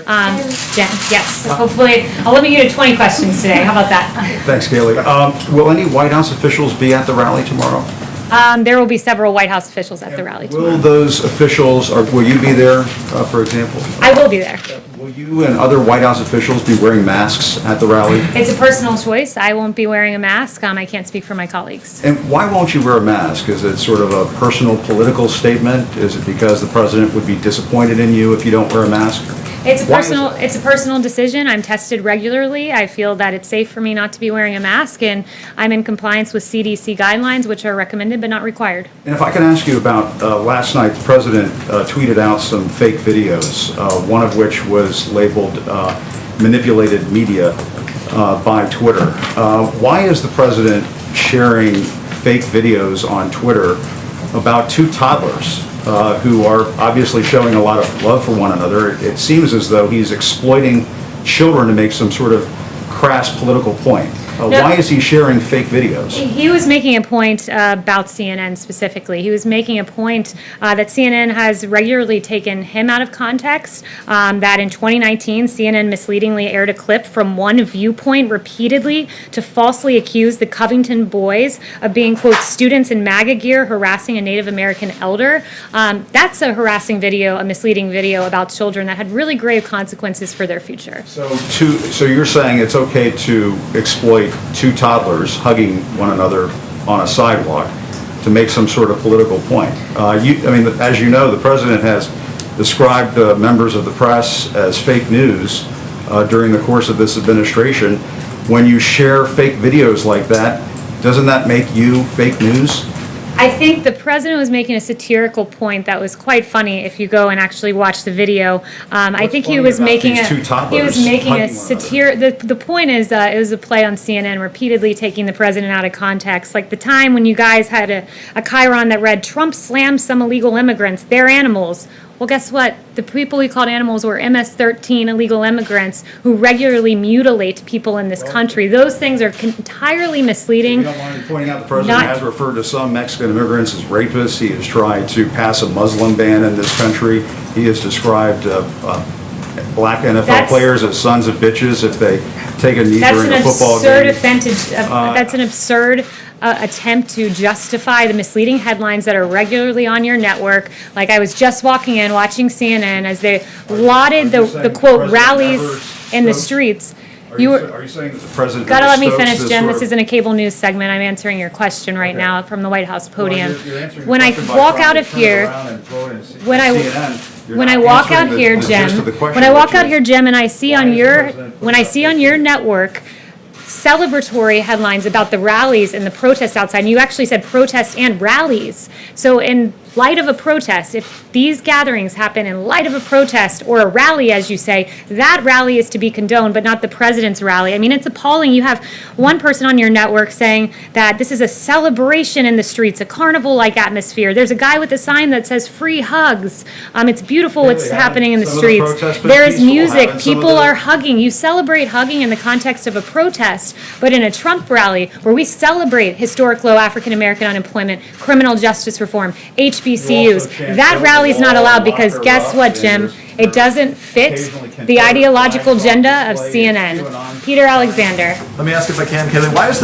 Jen, yes. So hopefully, I'll limit you to 20 questions today. How about that? Thanks, Kayleigh. Will any White House officials be at the rally tomorrow? There will be several White House officials at the rally tomorrow. Will those officials, or will you be there, for example? I will be there. Will you and other White House officials be wearing masks at the rally? It's a personal choice. I won't be wearing a mask. I can't speak for my colleagues. And why won't you wear a mask? Is it sort of a personal political statement? Is it because the president would be disappointed in you if you don't wear a mask? It's a personal decision. I'm tested regularly. I feel that it's safe for me not to be wearing a mask, and I'm in compliance with CDC guidelines, which are recommended but not required. And if I can ask you about last night, the president tweeted out some fake videos, one of which was labeled manipulated media by Twitter. Why is the president sharing fake videos on Twitter about two toddlers who are obviously showing a lot of love for one another? It seems as though he's exploiting children to make some sort of crass political point. Why is he sharing fake videos? He was making a point about CNN specifically. He was making a point that CNN has regularly taken him out of context, that in 2019, CNN misleadingly aired a clip from one viewpoint repeatedly to falsely accuse the Covington boys of being, quote, students in MAGA gear harassing a Native American elder. That's a harassing video, a misleading video about children that had really grave consequences for their future. So you're saying it's okay to exploit two toddlers hugging one another on a sidewalk to make some sort of political point. As you know, the president has described members of the press as fake news during the course of this administration. When you share fake videos like that, doesn't that make you fake news? I think the president was making a satirical point that was quite funny if you go and actually watch the video. I think he was making a satire. The point is it was a play on CNN repeatedly taking the president out of context. Like the time when you guys had a chyron that read, "Trump slams some illegal immigrants, they're animals." Well, guess what? The people we called animals were MS-13 illegal immigrants who regularly mutilate people in this country. Those things are entirely misleading. You don't mind me pointing out the president has referred to some Mexican immigrants as rapists. He has tried to pass a Muslim ban in this country. He has described black NFL players as sons of bitches if they take a knee during a football game. That's an absurd attempt to justify the misleading headlines that are regularly on your network. Like I was just walking in, watching CNN as they lauded the quote rallies in the streets. Are you saying that the president gotta let me finish, Jim? This isn't a cable news segment. I'm answering your question right now from the White House podium. When I walk out of here, when I walk out here, Jim, and I see on your network celebratory headlines about the rallies and the protests outside, and you actually said protests and rallies. So in light of a protest, if these gatherings happen in light of a protest or a rally, as you say, that rally is to be condoned, but not the president's rally. I mean, it's appalling. You have one person on your network saying that this is a celebration in the streets, a carnival-like atmosphere. There's a guy with a sign that says free hugs. It's beautiful what's happening in the streets. There is music. People are hugging. You celebrate hugging in the context of a protest, but in a Trump rally where we celebrate historic low African-American unemployment, criminal justice reform, HBCUs, that rally is not allowed because guess what, Jim? It doesn't fit the ideological agenda of CNN. Peter Alexander. Let me ask if I can, Kayleigh, why is the